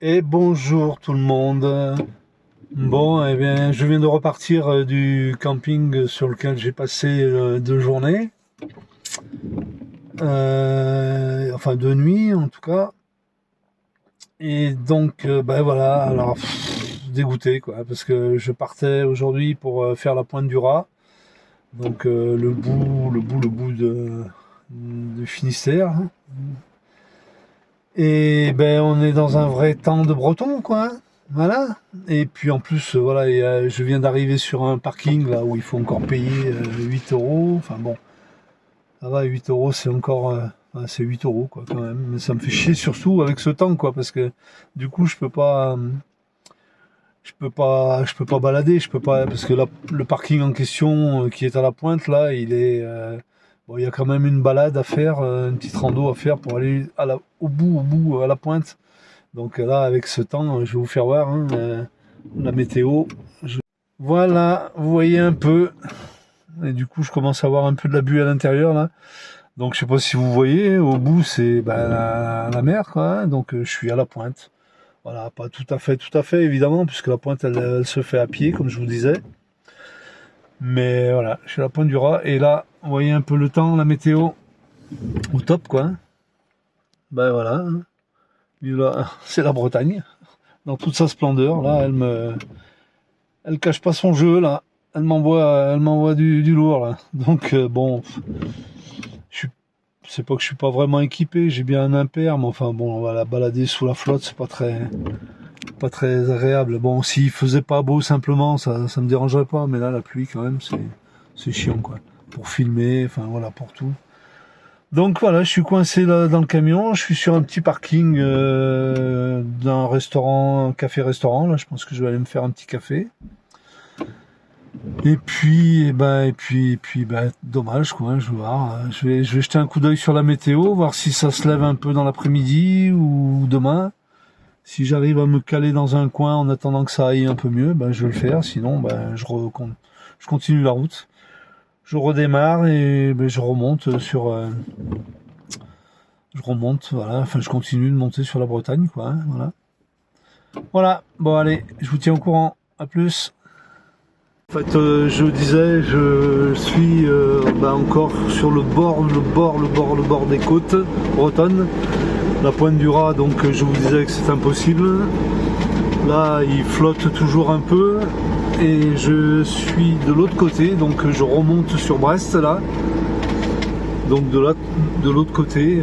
Et bonjour tout le monde. Bon, eh bien, je viens de repartir du camping sur lequel j'ai passé 2 journées, enfin 2 nuits en tout cas. Et donc, ben voilà, alors dégoûté quoi, parce que je partais aujourd'hui pour faire la pointe du Raz, donc du Finistère. Et ben on est dans un vrai temps de breton quoi. Voilà. Et puis en plus, voilà, je viens d'arriver sur un parking là où il faut encore payer 8 euros. Enfin bon, ça va, 8 euros c'est encore. C'est 8 euros quoi quand même. Mais ça me fait chier surtout avec ce temps quoi, parce que du coup je peux pas balader, je peux pas, parce que le parking en question qui est à la pointe là, bon, il y a quand même une balade à faire, une petite rando à faire pour aller au bout, à la pointe. Donc là, avec ce temps, je vais vous faire voir hein, la météo. Voilà, vous voyez un peu. Et du coup, je commence à avoir un peu de la buée à l'intérieur là. Donc je sais pas si vous voyez, au bout c'est la mer quoi. Donc je suis à la pointe. Voilà, pas tout à fait évidemment, puisque la pointe elle se fait à pied, comme je vous disais. Mais voilà, je suis à la pointe du Raz. Et là, vous voyez un peu le temps, la météo, au top quoi. Ben voilà, hein. Là, c'est la Bretagne, dans toute sa splendeur. Là, elle cache pas son jeu là. Elle m'envoie du lourd là. Donc bon, je suis, c'est pas que je suis pas vraiment équipé. J'ai bien un impair, mais enfin bon, on va la balader sous la flotte, c'est pas très agréable. Bon, s'il faisait pas beau simplement, ça me dérangerait pas. Mais là, la pluie quand même, c'est chiant quoi. Pour filmer, enfin voilà, pour tout. Donc voilà, je suis coincé là dans le camion, je suis sur un petit parking d'un restaurant, un café-restaurant, là je pense que je vais aller me faire un petit café. Et puis, dommage quoi, je vais voir, je vais jeter un coup d'œil sur la météo, voir si ça se lève un peu dans l'après-midi ou demain. Si j'arrive à me caler dans un coin en attendant que ça aille un peu mieux, je vais le faire, sinon je continue la route. Je redémarre et je remonte, voilà, enfin je continue de monter sur la Bretagne, quoi, hein, voilà. Voilà, bon allez, je vous tiens au courant, à plus. En fait, je disais, je suis encore sur le bord des côtes bretonnes, la pointe du Raz, donc je vous disais que c'est impossible. Là, il flotte toujours un peu. Et je suis de l'autre côté, donc je remonte sur Brest là. Donc de l'autre côté,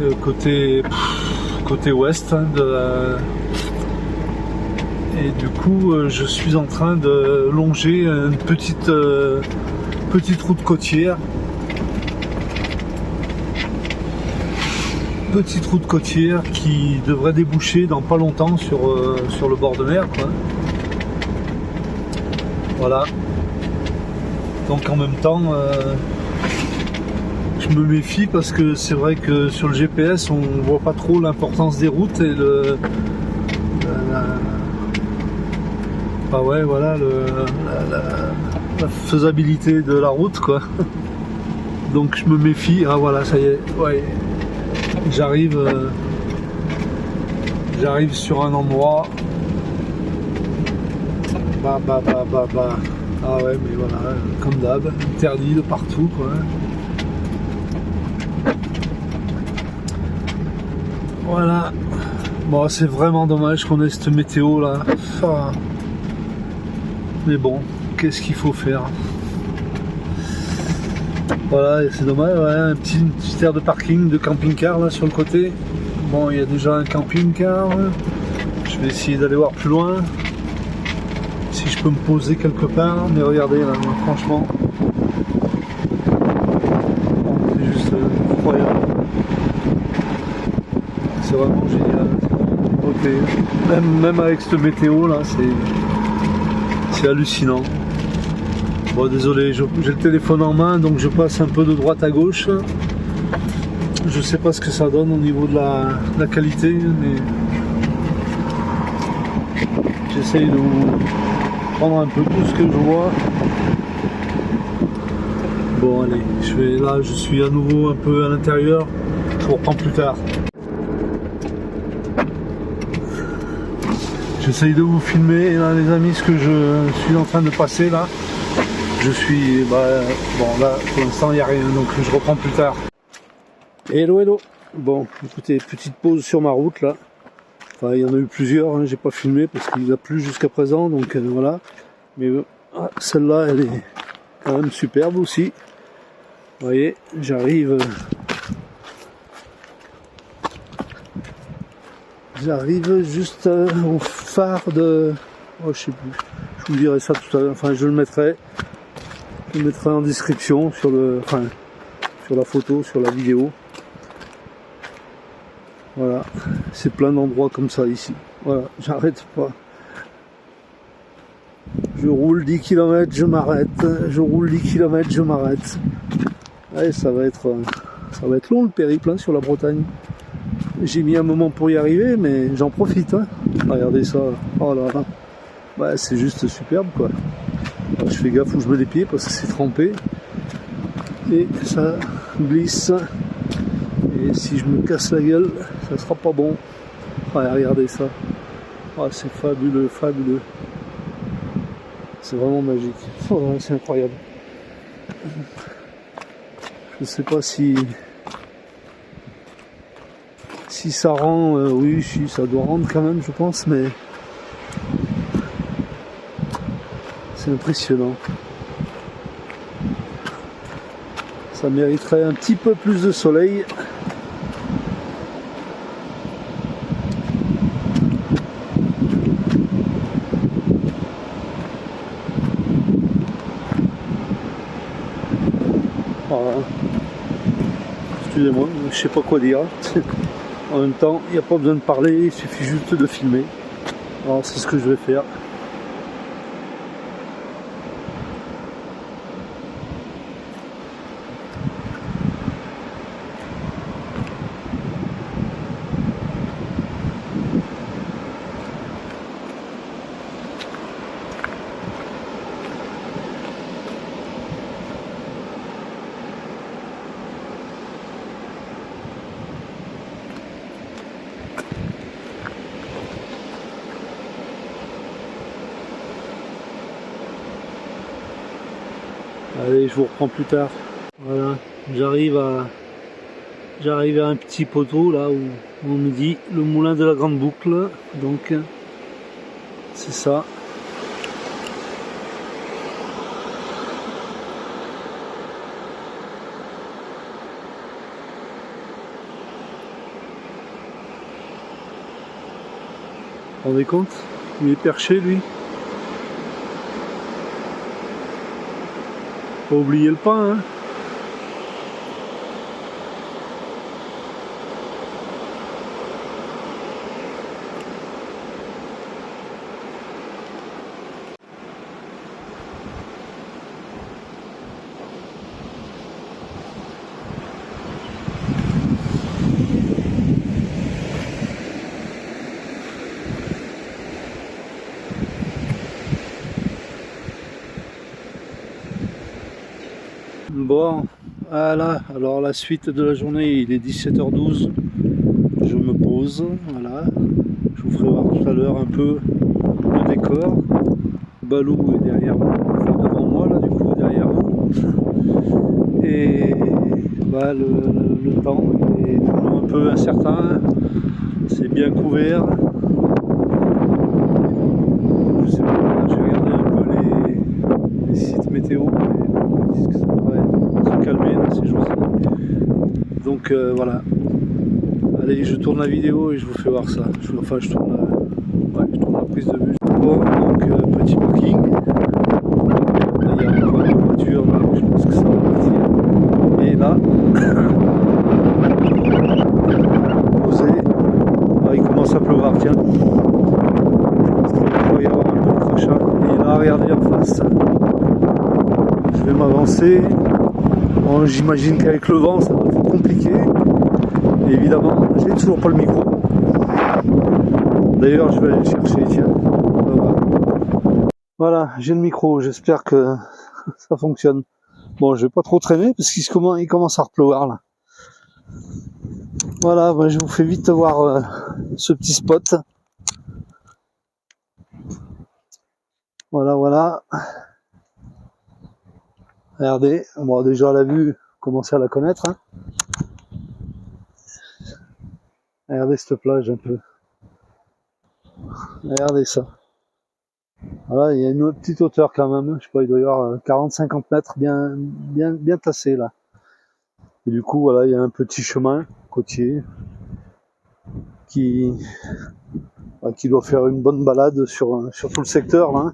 côté ouest. Et du coup, je suis en train de longer une petite route côtière. Petite route côtière qui devrait déboucher dans pas longtemps sur le bord de mer, quoi. Voilà. Donc en même temps, je me méfie parce que c'est vrai que sur le GPS, on voit pas trop l'importance des routes et la faisabilité de la route, quoi. Donc je me méfie. Ah voilà, ça y est. Ouais, j'arrive sur un endroit. Ah ouais, mais voilà, comme d'hab, interdit de partout, quoi. Voilà. Bon, c'est vraiment dommage qu'on ait cette météo là. Ah. Mais bon, qu'est-ce qu'il faut faire? Voilà, c'est dommage, ouais, une petite aire de parking, de camping-car là sur le côté. Bon, il y a déjà un camping-car. Je vais essayer d'aller voir plus loin. Si je peux me poser quelque part, mais regardez là, franchement, c'est juste incroyable. C'est vraiment génial. Beauté. Même avec cette météo là, c'est hallucinant. Bon, désolé, j'ai le téléphone en main, donc je passe un peu de droite à gauche. Je sais pas ce que ça donne au niveau de la qualité, mais j'essaye de prendre un peu tout ce que je vois. Bon allez, je suis à nouveau un peu à l'intérieur, je vous reprends plus tard. J'essaye de vous filmer là les amis ce que je suis en train de passer là. Je suis bon là pour l'instant il n'y a rien donc je reprends plus tard. Hello hello. Bon écoutez, petite pause sur ma route là. Enfin il y en a eu plusieurs, hein, j'ai pas filmé parce qu'il a plu jusqu'à présent donc voilà. Mais celle-là elle est quand même superbe aussi. Vous voyez, j'arrive juste au phare de... Oh, je sais plus. Je vous dirai ça tout à l'heure. Enfin, je le mettrai en description sur sur la photo, sur la vidéo. Voilà. C'est plein d'endroits comme ça ici. Voilà. J'arrête pas. Je roule 10 km, je m'arrête. Je roule 10 km, je m'arrête. Ouais, ça va être long le périple hein, sur la Bretagne. J'ai mis un moment pour y arriver, mais j'en profite. Hein. Regardez ça. Oh là là. Ouais, c'est juste superbe quoi. Alors, je fais gaffe où je mets les pieds parce que c'est trempé. Et ça glisse. Et si je me casse la gueule, ça sera pas bon. Ouais, regardez ça. Oh, c'est fabuleux, fabuleux. C'est vraiment magique. Oh, c'est incroyable. Je sais pas si ça rend, oui, si ça doit rendre quand même, je pense, mais c'est impressionnant. Ça mériterait un petit peu plus de soleil. Voilà. Excusez-moi, je sais pas quoi dire. En même temps, il n'y a pas besoin de parler, il suffit juste de filmer. Alors c'est ce que je vais faire. Allez, je vous reprends plus tard. Voilà, j'arrive à un petit poteau là où on me dit le moulin de la grande boucle. Donc c'est ça. Vous vous rendez compte? Il est perché lui. Pas oublier le pain, hein. Bon, voilà, alors la suite de la journée, il est 17h12, je me pose, voilà, je vous ferai voir tout à l'heure un peu le décor. Balou est derrière moi, enfin devant moi là du coup, derrière nous, et bah, le temps est toujours un peu incertain, c'est bien couvert. Je sais pas, j'ai regardé un peu les sites météo, ils disent que ça devrait se calmer dans ces jours-ci. Donc voilà. Allez, je tourne la vidéo et je vous fais voir ça. Je tourne la prise de vue. Bon, donc petit parking. Là, il y a encore une voiture, donc je pense que ça va partir. Et là, posé. Là, il commence à pleuvoir, tiens. Il va y avoir un peu de crachat. Et là, regardez en face. Je vais m'avancer. Bon, j'imagine qu'avec le vent, ça va être compliqué. Et évidemment, j'ai toujours pas le micro. D'ailleurs, je vais aller le chercher, tiens. Voilà, j'ai le micro. J'espère que ça fonctionne. Bon, je vais pas trop traîner parce qu'il commence à repleuvoir là. Voilà, ben, je vous fais vite voir ce petit spot. Voilà, voilà. Regardez, bon, déjà à la vue, commencez à la connaître. Hein. Regardez cette plage un peu. Regardez ça. Voilà, il y a une petite hauteur quand même. Je sais pas, il doit y avoir 40-50 mètres bien tassé là. Et du coup, voilà, il y a un petit chemin côtier qui doit faire une bonne balade sur tout le secteur là.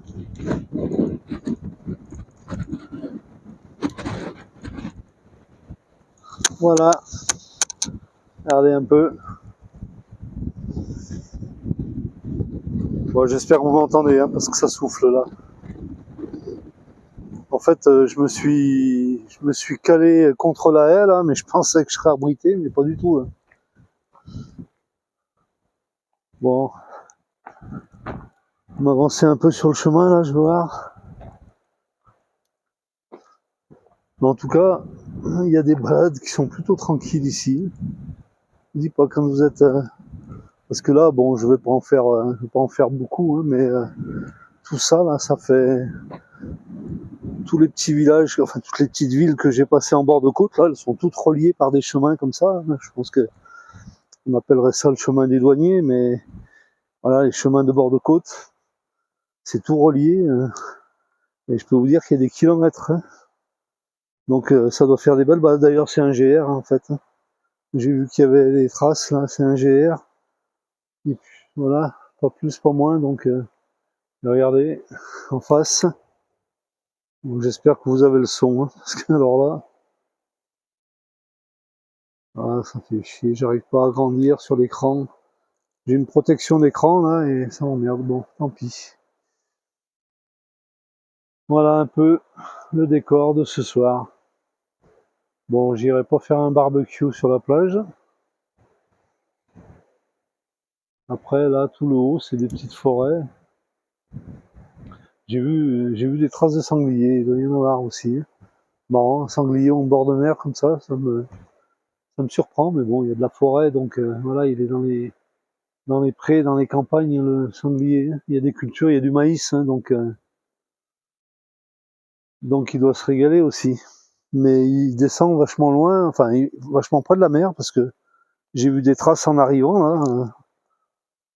Voilà. Regardez un peu. Bon, j'espère que vous m'entendez hein, parce que ça souffle là. En fait, je me suis calé contre la haie là, mais je pensais que je serais abrité, mais pas du tout. Là. Bon, on va avancer un peu sur le chemin là, je vais voir. Mais en tout cas, il y a des balades qui sont plutôt tranquilles ici. Je dis pas quand vous êtes, parce que là, bon, je vais pas en faire beaucoup, hein, mais tout ça là, ça fait tous les petits villages, enfin toutes les petites villes que j'ai passées en bord de côte là, elles sont toutes reliées par des chemins comme ça. Hein. Je pense que on appellerait ça le chemin des douaniers, mais voilà, les chemins de bord de côte, c'est tout relié. Et je peux vous dire qu'il y a des kilomètres. Hein. Donc ça doit faire des belles balades. D'ailleurs, c'est un GR en fait. Hein. J'ai vu qu'il y avait des traces là, c'est un GR. Et puis voilà, pas plus, pas moins. Donc regardez en face. Donc, j'espère que vous avez le son, hein, parce que alors là, ça fait chier. J'arrive pas à grandir sur l'écran. J'ai une protection d'écran là et ça m'emmerde. Bon, tant pis. Voilà un peu le décor de ce soir. Bon, j'irai pas faire un barbecue sur la plage. Après, là, tout le haut, c'est des petites forêts. J'ai vu des traces de sangliers, il doit y en avoir aussi. Marrant, un sanglier en bord de mer comme ça me surprend, mais bon, il y a de la forêt, donc voilà, il est dans les prés, dans les campagnes, le sanglier. Il y a des cultures, il y a du maïs, hein, donc il doit se régaler aussi. Mais il descend vachement loin, enfin, vachement près de la mer, parce que j'ai vu des traces en arrivant, là,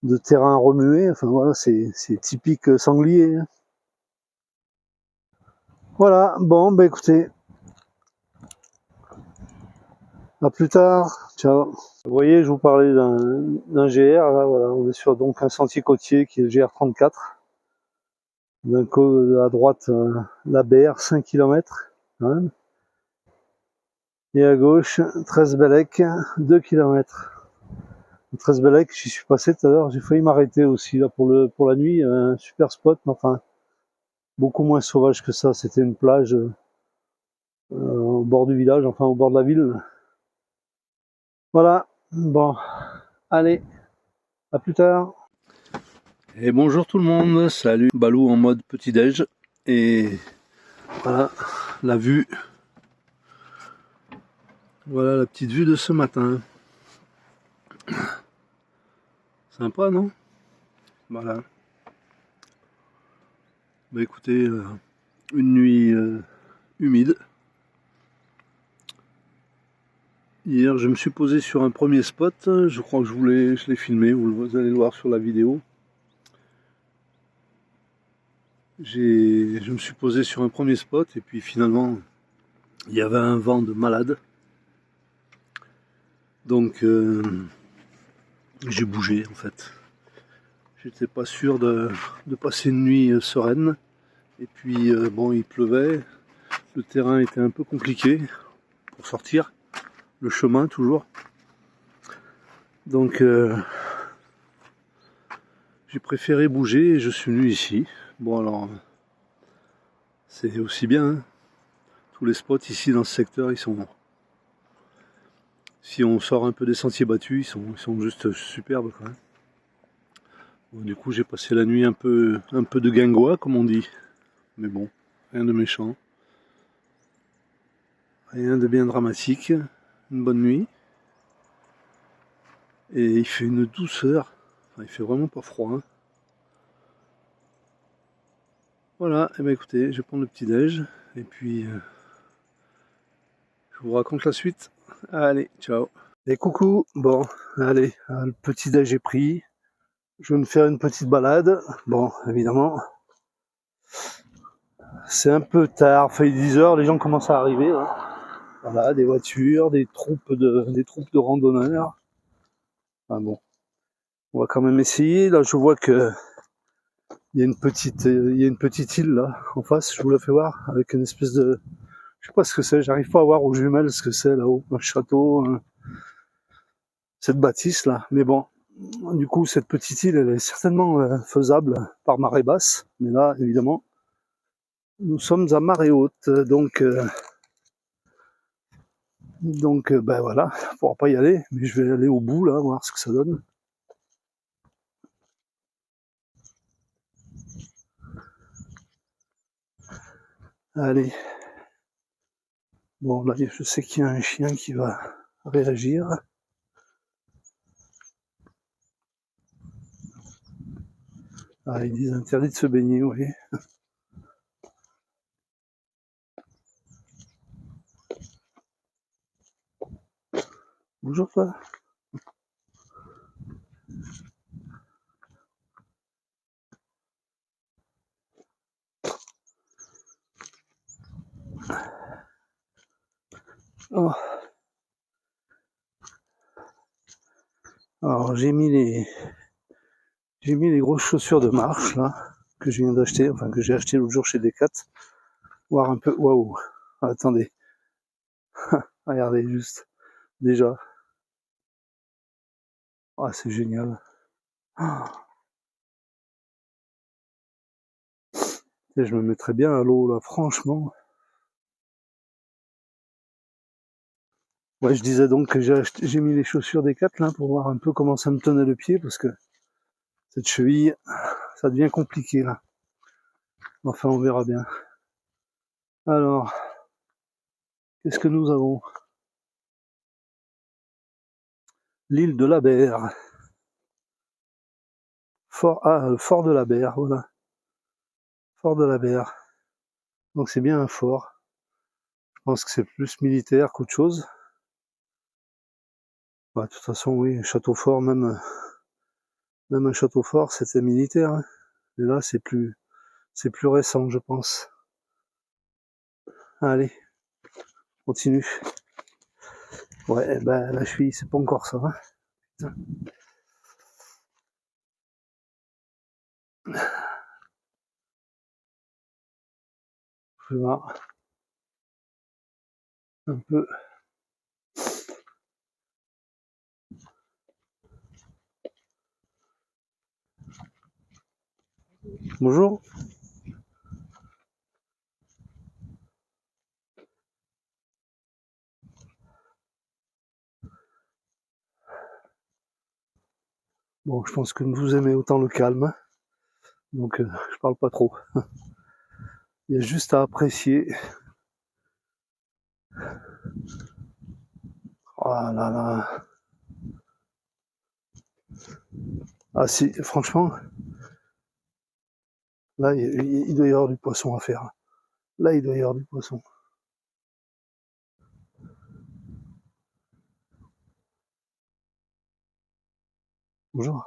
de terrain remué, enfin voilà, c'est typique sanglier. Hein. Voilà, bon, bah écoutez, à plus tard, ciao. Vous voyez, je vous parlais d'un GR, là, voilà, on est sur donc un sentier côtier qui est le GR34. D'un côté, à droite, la BR, 5 km, hein, et à gauche, 13 2 km. 13 j'y suis passé tout à l'heure, j'ai failli m'arrêter aussi là pour la nuit, un super spot, mais enfin, beaucoup moins sauvage que ça, c'était une plage au bord du village, enfin au bord de la ville. Voilà, bon, allez, à plus tard. Et bonjour tout le monde, salut, Balou en mode petit-déj, et voilà la vue, voilà la petite vue de ce matin. Sympa, non? Voilà. Bah écoutez, une nuit humide. Hier, je me suis posé sur un premier spot, je crois que je l'ai filmé, vous allez le voir sur la vidéo. Je me suis posé sur un premier spot et puis finalement, il y avait un vent de malade. Donc, j'ai bougé en fait. J'étais pas sûr de passer une nuit sereine. Et puis, bon, il pleuvait. Le terrain était un peu compliqué pour sortir. Le chemin, toujours. Donc, j'ai préféré bouger et je suis venu ici. Bon, alors, c'est aussi bien. Hein. Tous les spots ici dans ce secteur, ils sont... Si on sort un peu des sentiers battus, ils sont juste superbes. Quoi. Bon, du coup, j'ai passé la nuit un peu de guingois, comme on dit. Mais bon, rien de méchant. Rien de bien dramatique. Une bonne nuit. Et il fait une douceur. Enfin, il fait vraiment pas froid. Hein. Voilà, et ben écoutez, je vais prendre le petit déj et puis je vous raconte la suite. Allez, ciao. Et coucou, bon, allez, le petit déj est pris. Je vais me faire une petite balade. Bon, évidemment, c'est un peu tard, fait 10 heures, les gens commencent à arriver là. Voilà, des voitures, des troupes de randonneurs. Ah bon, on va quand même essayer. Là, je vois que il y a une petite île là en face. Je vous la fais voir avec une espèce de, je sais pas ce que c'est. J'arrive pas à voir aux jumelles ce que c'est là-haut, un château, cette bâtisse là. Mais bon, du coup, cette petite île, elle est certainement faisable par marée basse. Mais là, évidemment, nous sommes à marée haute, donc ben voilà, on pourra pas y aller, mais je vais aller au bout là, voir ce que ça donne. Allez, bon là, je sais qu'il y a un chien qui va réagir. Ah, ils disent interdit de se baigner, oui. Bonjour toi. Oh. Alors j'ai mis les grosses chaussures de marche là que je viens d'acheter, enfin que j'ai acheté l'autre jour chez Decat. Voir un peu. Waouh. Attendez. Regardez juste. Déjà. Ah, c'est génial. Ah. Et je me mettrais bien à l'eau là, franchement. Ouais, je disais donc que j'ai mis les chaussures Decat là pour voir un peu comment ça me tenait le pied parce que cette cheville, ça devient compliqué là. Enfin, on verra bien. Alors, qu'est-ce que nous avons? L'île de la Berre. Fort de la Berre, voilà. Fort de la Berre. Donc c'est bien un fort. Je pense que c'est plus militaire qu'autre chose. Bah, de toute façon, oui, château fort, même un château fort, c'était militaire. Hein. Et là, c'est plus récent, je pense. Allez, continue. Ouais, ben la cheville, c'est pas encore ça. Hein. Putain. Je vais voir un peu. Bonjour. Bon, je pense que vous aimez autant le calme, donc je parle pas trop. Il y a juste à apprécier. Oh là là. Ah si, franchement, là, il doit y avoir du poisson à faire. Là, il doit y avoir du poisson. Bonjour.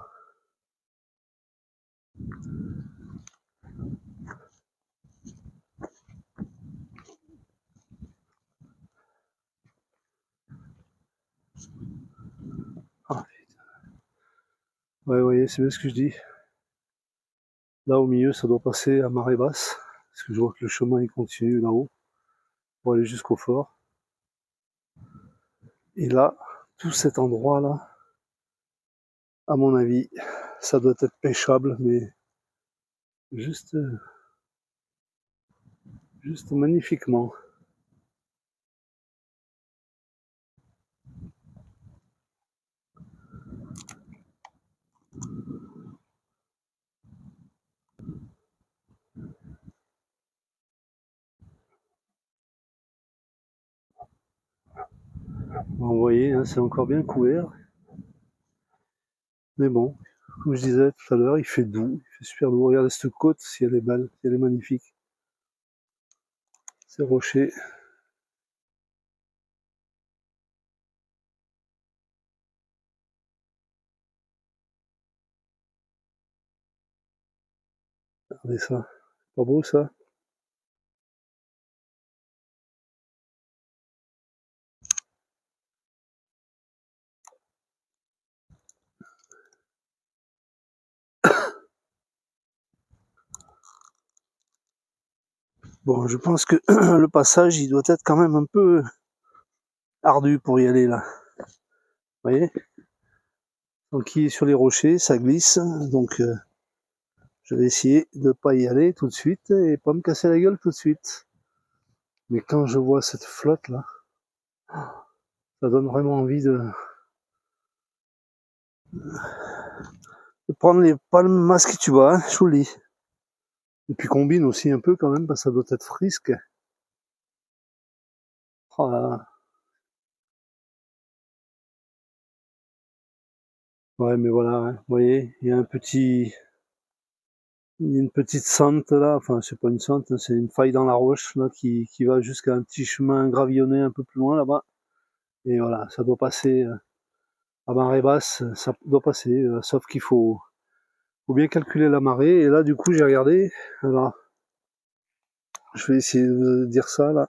Ah, ouais, vous voyez, c'est bien ce que je dis. Là, au milieu, ça doit passer à marée basse, parce que je vois que le chemin, il continue là-haut, pour aller jusqu'au fort. Et là, tout cet endroit-là, à mon avis, ça doit être pêchable, mais juste, juste magnifiquement. Vous voyez, hein, c'est encore bien couvert. Mais bon, Comme je disais tout à l'heure, il fait doux, il fait super doux. Regardez cette côte, si elle est belle, si elle est magnifique. Ces rochers. Regardez ça. Pas beau ça? Bon, je pense que le passage, il doit être quand même un peu ardu pour y aller là. Vous voyez? Donc il est sur les rochers, ça glisse. Donc je vais essayer de pas y aller tout de suite et pas me casser la gueule tout de suite. Mais quand je vois cette flotte là, ça donne vraiment envie de prendre les palmes masques tu vois, hein, je vous le dis. Et puis combine aussi un peu quand même, parce que ça doit être frisque. Oh là là. Ouais, mais voilà, hein, vous voyez, il y a une petite sente là, enfin c'est pas une sente, c'est une faille dans la roche là qui va jusqu'à un petit chemin gravillonné un peu plus loin là-bas. Et voilà, ça doit passer à marée basse, ça doit passer, sauf qu'il faut bien calculer la marée. Et là du coup j'ai regardé, alors je vais essayer de vous dire ça là.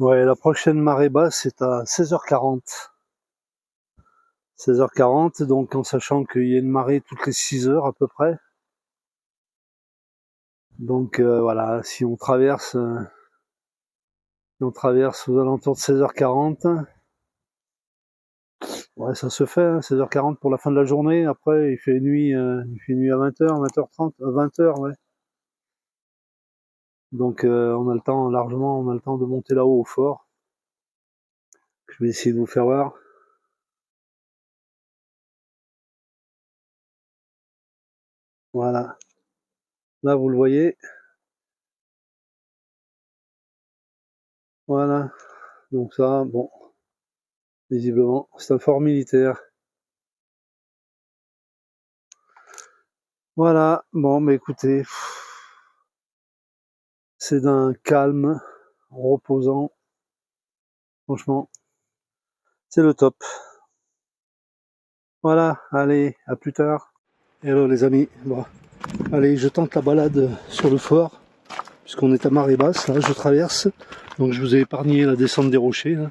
Ouais, la prochaine marée basse c'est à 16h40. 16h40, donc en sachant qu'il y a une marée toutes les 6 heures à peu près. Donc voilà, si on traverse aux alentours de 16h40, ouais ça se fait, hein, 16h40 pour la fin de la journée. Après il fait nuit à 20h, 20h30, 20h, ouais. Donc on a le temps largement, on a le temps de monter là-haut au fort. Je vais essayer de vous faire voir. Voilà. Là vous le voyez. Voilà. Donc ça, bon, visiblement, c'est un fort militaire. Voilà. Bon, mais écoutez, c'est d'un calme reposant. Franchement, c'est le top. Voilà. Allez, à plus tard. Hello les amis. Bon, allez, je tente la balade sur le fort, puisqu'on est à marée basse. Là, je traverse. Donc, je vous ai épargné la descente des rochers. Là,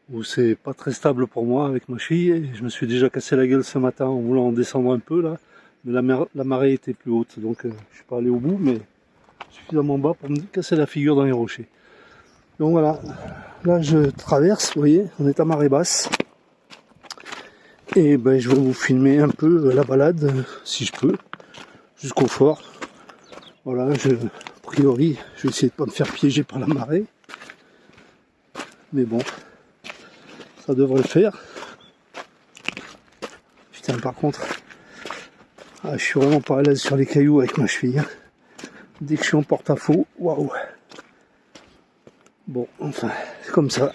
où c'est pas très stable pour moi avec ma fille. Je me suis déjà cassé la gueule ce matin en voulant descendre un peu là, mais la marée était plus haute, donc je suis pas allé au bout, mais suffisamment bas pour me casser la figure dans les rochers. Donc voilà, là je traverse, vous voyez, on est à marée basse, et ben je vais vous filmer un peu la balade, si je peux, jusqu'au fort. Voilà, a priori, je vais essayer de pas me faire piéger par la marée, mais bon, ça devrait le faire. Putain, par contre, je suis vraiment pas à l'aise sur les cailloux avec ma cheville. Hein. Dès que je suis en porte-à-faux, waouh. Bon, enfin, c'est comme ça.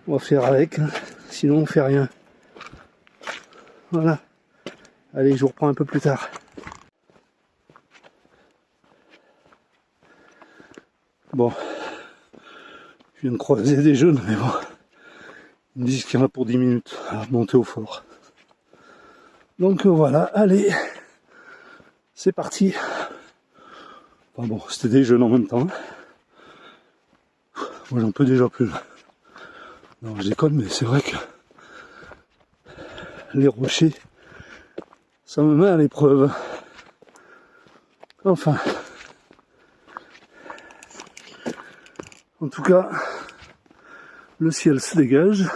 On va faire avec, hein. Sinon on fait rien. Voilà. Allez, je vous reprends un peu plus tard. Bon, je viens de croiser des jeunes, mais bon, ils me disent qu'il y en a pour 10 minutes à monter au fort. Donc voilà, allez, c'est parti. Enfin bon, c'était des jeunes en même temps. Moi j'en peux déjà plus. Non, je déconne, mais c'est vrai que les rochers, ça me met à l'épreuve. Enfin, en tout cas, le ciel se dégage,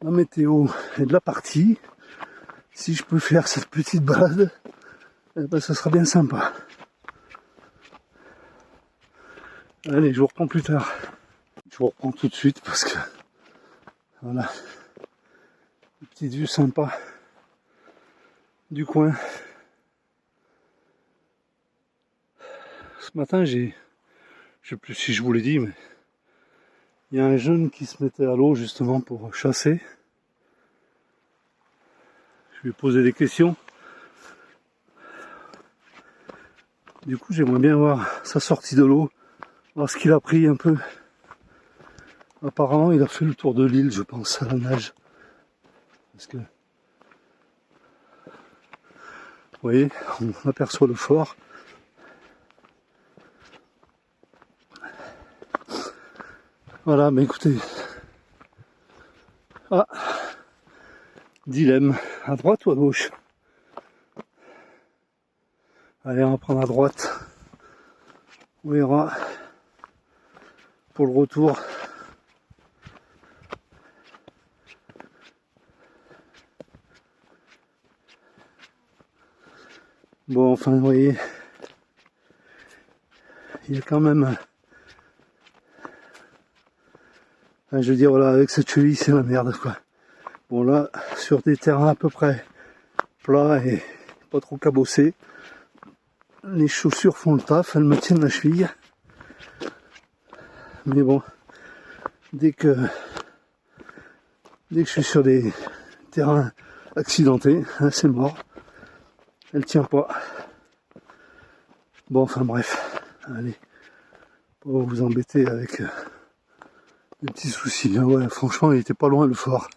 la météo est de la partie. Si je peux faire cette petite balade, eh ben, ça sera bien sympa. Allez, je vous reprends plus tard. Je vous reprends tout de suite parce que voilà, une petite vue sympa du coin. Ce matin, je sais plus si je vous l'ai dit, mais il y a un jeune qui se mettait à l'eau justement pour chasser. Je lui ai posé des questions. Du coup, j'aimerais bien voir sa sortie de l'eau, voir ce qu'il a pris un peu. Apparemment, il a fait le tour de l'île, je pense, à la nage. Parce que, vous voyez, on aperçoit le fort. Voilà, mais écoutez. Ah, dilemme, à droite ou à gauche? Allez, on va prendre à droite. On verra pour le retour. Bon, enfin, vous voyez, il y a quand même... Enfin, je veux dire, voilà, avec cette cheville, c'est la merde, quoi. Bon, là, sur des terrains à peu près plats et pas trop cabossés, les chaussures font le taf, elles me tiennent la cheville. Mais bon, dès que je suis sur des terrains accidentés, hein, c'est mort. Elle tient pas. Bon, enfin bref, allez, pas vous embêter avec des petits soucis. Hein. Ouais, franchement, il était pas loin le fort.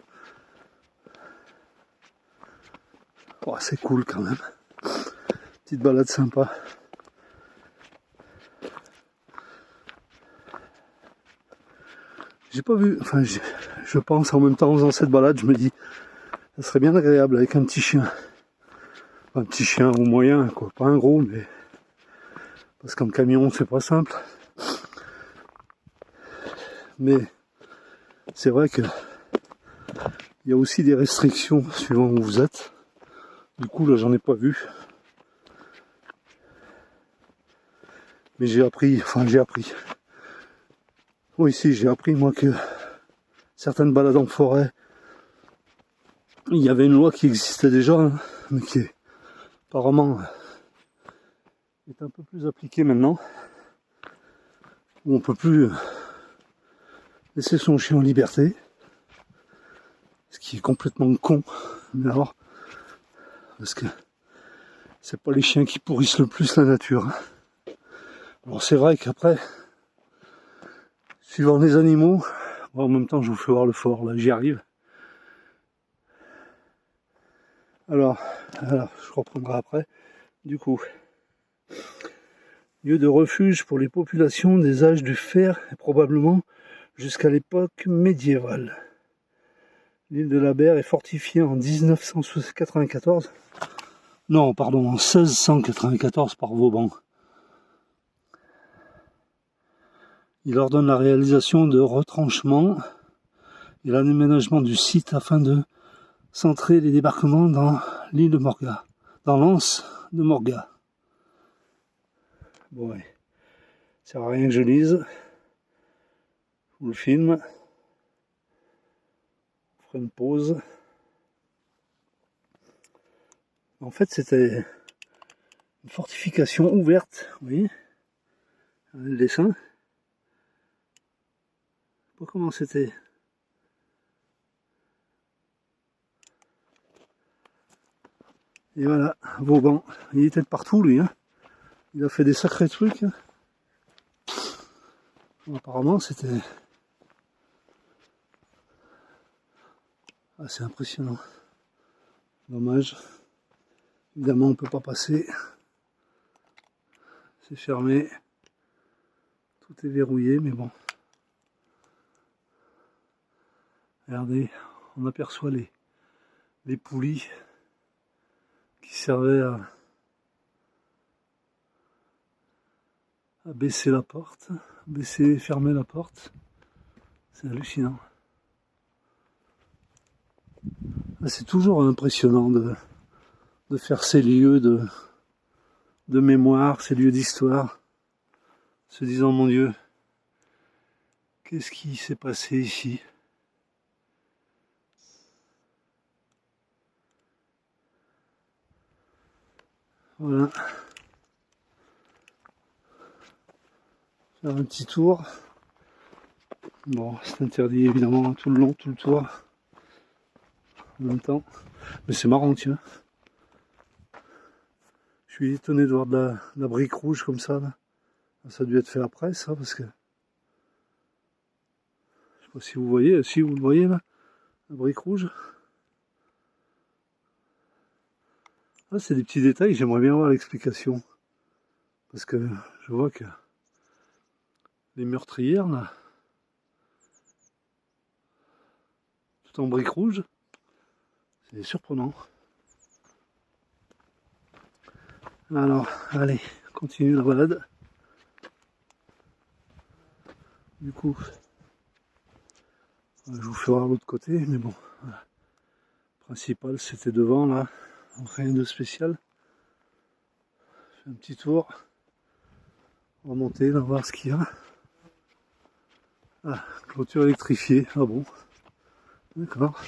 Oh, c'est cool quand même. Petite balade sympa. J'ai pas vu, enfin je pense en même temps en faisant cette balade, je me dis, ça serait bien agréable avec un petit chien. Un petit chien ou moyen, quoi, pas un gros, mais parce qu'en camion c'est pas simple. Mais c'est vrai que il y a aussi des restrictions suivant où vous êtes. Du coup là j'en ai pas vu. Mais j'ai appris. Oui, si, j'ai appris moi que certaines balades en forêt, il y avait une loi qui existait déjà, hein, mais qui apparemment est un peu plus appliquée maintenant. Où on peut plus laisser son chien en liberté. Ce qui est complètement con. Mais alors, parce que c'est pas les chiens qui pourrissent le plus la nature. Alors c'est vrai qu'après, suivant les animaux, bon, en même temps je vous fais voir le fort, là j'y arrive. Alors, je reprendrai après. Du coup, lieu de refuge pour les populations des âges du fer et probablement jusqu'à l'époque médiévale. L'île de la Berre est fortifiée en 1994. Non, pardon, en 1694 par Vauban. Il ordonne la réalisation de retranchements et l'aménagement du site afin de centrer les débarquements dans l'île de Morgat, dans l'anse de Morgat. Bon, ouais. Ça sert à rien que je lise. Je vous le filme. On fera une pause. En fait, c'était une fortification ouverte, vous voyez, le dessin. Je sais pas comment c'était. Et voilà, Vauban. Il était de partout, lui. Hein. Il a fait des sacrés trucs. Hein. Apparemment, c'était assez impressionnant. Dommage. Évidemment, on ne peut pas passer. C'est fermé. Tout est verrouillé, mais bon. Regardez, on aperçoit les poulies qui servaient à baisser la porte, baisser et fermer la porte. C'est hallucinant. C'est toujours impressionnant de faire ces lieux de mémoire, ces lieux d'histoire, se disant, mon Dieu, qu'est-ce qui s'est passé ici? Voilà. Faire un petit tour. Bon, c'est interdit évidemment tout le long, tout le tour. en même temps. Mais c'est marrant, tiens. Je suis étonné de voir de la brique rouge comme ça, là. Ça a dû être fait après, ça, parce que... Je sais pas si vous voyez, si vous le voyez, là, la brique rouge. Ah, c'est des petits détails, j'aimerais bien voir l'explication. Parce que je vois que les meurtrières, là, tout en brique rouge, c'est surprenant. Alors, allez, continue la balade. Du coup, je vous fais voir l'autre côté, mais bon, voilà. Le principal c'était devant là, rien de spécial. Je fais un petit tour, on va monter, on va voir ce qu'il y a. Ah, clôture électrifiée, ah bon, d'accord.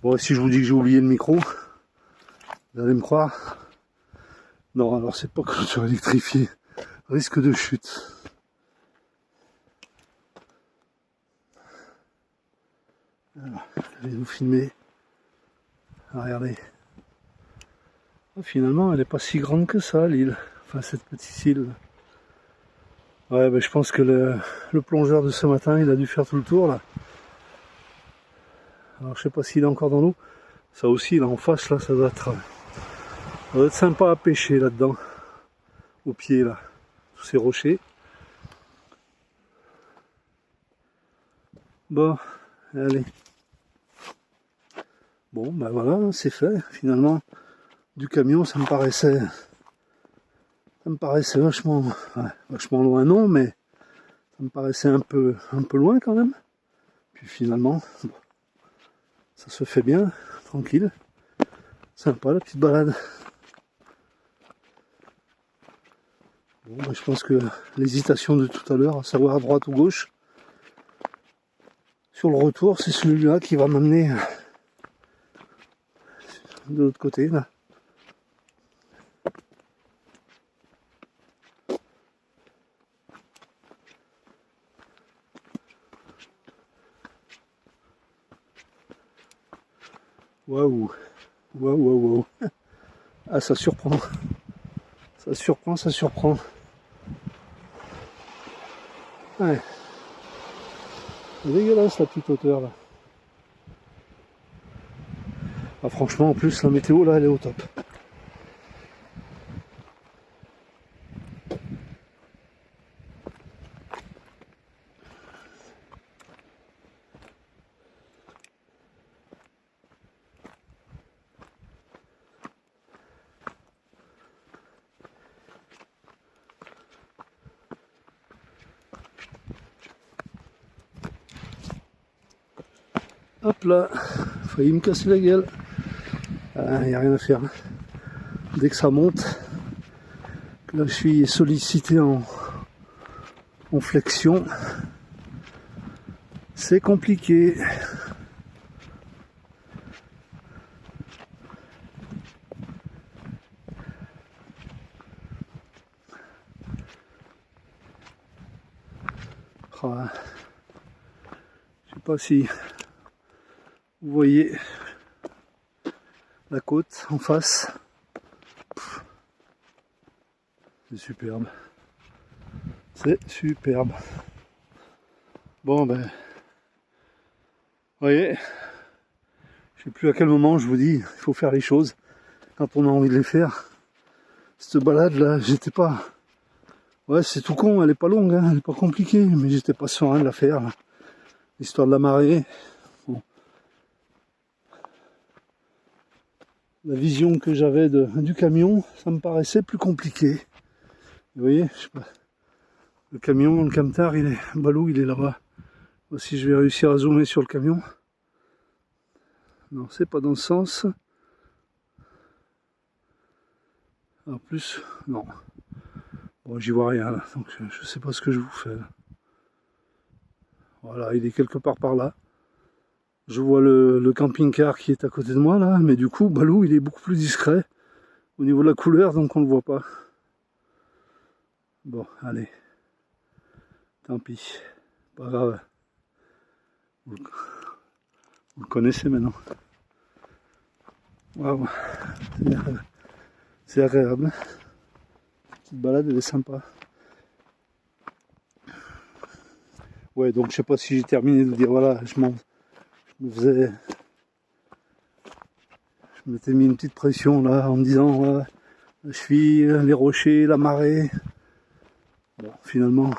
Bon, si je vous dis que j'ai oublié le micro, vous allez me croire. Non, alors c'est pas clôture électrifiée, risque de chute. Alors, je vais vous filmer. Ah, regardez. Ah, finalement, elle n'est pas si grande que ça, l'île. Enfin, cette petite île. Ouais, ben, je pense que le plongeur de ce matin, il a dû faire tout le tour, là. Alors, je sais pas s'il est encore dans l'eau. Ça aussi, là, en face, là, ça doit être sympa à pêcher, là-dedans. Au pied, là. Tous ces rochers. Bon, allez. Bon, ben voilà, c'est fait, finalement. Du camion, ça me paraissait vachement, ouais, vachement loin, non, mais ça me paraissait un peu loin quand même. Puis finalement, bon, ça se fait bien, tranquille, sympa la petite balade. Bon, bah, je pense que l'hésitation de tout à l'heure, à savoir à droite ou gauche, sur le retour, c'est celui-là qui va m'amener de l'autre côté là. Waouh, waouh, waouh, waouh. Ah, ça surprend. Ça surprend, ça surprend. Ouais. C'est dégueulasse la petite hauteur là. Ah, franchement, en plus, la météo là, elle est au top. Hop là, failli me casser la gueule. Il n'y a rien à faire. Dès que ça monte, là je suis sollicité en flexion. C'est compliqué. Ah, je sais pas si vous voyez la côte en face. C'est superbe. C'est superbe. Bon ben, vous voyez, je sais plus à quel moment je vous dis, il faut faire les choses quand on a envie de les faire. Cette balade là, j'étais pas... Ouais, c'est tout con, elle est pas longue, hein, elle est pas compliquée, mais j'étais pas serein de la faire. L'histoire de la marée. Bon. La vision que j'avais du camion, ça me paraissait plus compliqué. Vous voyez, je sais pas. Le camion, le camtar, il est... Balou, il est là-bas. Voici, je vais réussir à zoomer sur le camion. Non, c'est pas dans le sens. En plus, non. Bon, j'y vois rien là, donc je sais pas ce que je vous fais là. Voilà, il est quelque part par là. Je vois le camping-car qui est à côté de moi là, mais du coup, Balou, il est beaucoup plus discret au niveau de la couleur, donc on le voit pas. Bon, allez. Tant pis. pas grave. Vous le connaissez maintenant. Waouh, c'est agréable. Cette petite balade, elle est sympa. Ouais, donc je sais pas si j'ai terminé de dire, voilà, je m'étais mis une petite pression là en me disant, voilà, la cheville, les rochers, la marée. Bon, finalement,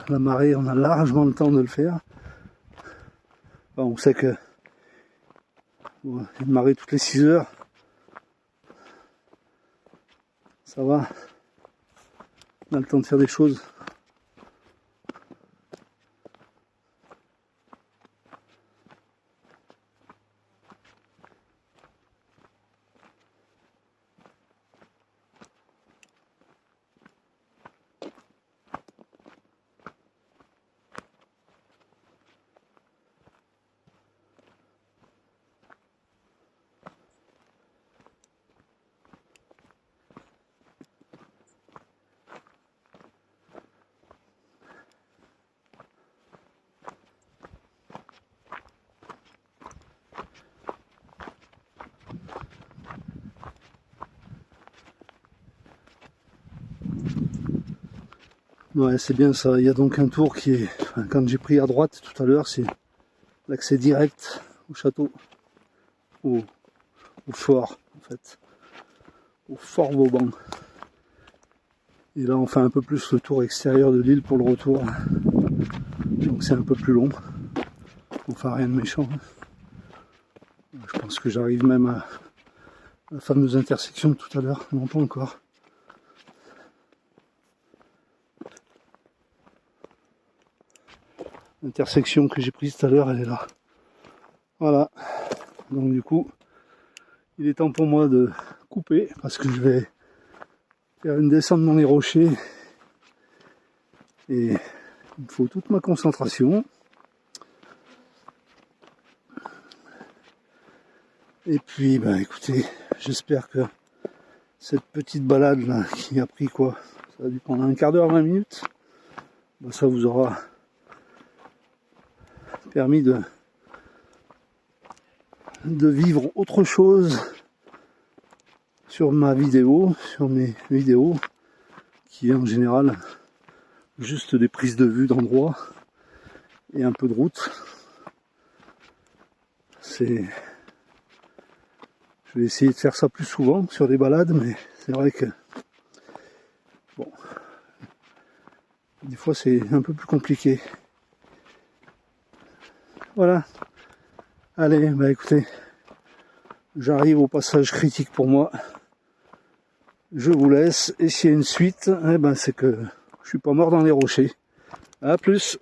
la marée, on a largement le temps de le faire. Enfin, on sait que bon, il y a une marée toutes les 6 heures. Ça va. On a le temps de faire des choses. Ouais, c'est bien ça. Il y a donc un tour qui est, enfin, quand j'ai pris à droite tout à l'heure, c'est l'accès direct au château, au fort en fait, au fort Vauban. Et là on fait un peu plus le tour extérieur de l'île pour le retour, donc c'est un peu plus long. Enfin rien de méchant. Je pense que j'arrive même à la fameuse intersection de tout à l'heure, non pas encore. L'intersection que j'ai prise tout à l'heure, elle est là. Voilà. Donc du coup, il est temps pour moi de couper parce que je vais faire une descente dans les rochers et il me faut toute ma concentration. Et puis, bah écoutez, j'espère que cette petite balade là, qui a pris quoi, ça a dû prendre un quart d'heure, 20 minutes, bah, ça vous aura permis de vivre autre chose sur ma vidéo, sur mes vidéos, qui est en général juste des prises de vue d'endroits et un peu de route. Je vais essayer de faire ça plus souvent sur des balades, mais c'est vrai que bon, des fois c'est un peu plus compliqué. Voilà. Allez, bah écoutez, j'arrive au passage critique pour moi. Je vous laisse, et s'il y a une suite, eh ben c'est que je suis pas mort dans les rochers. À plus.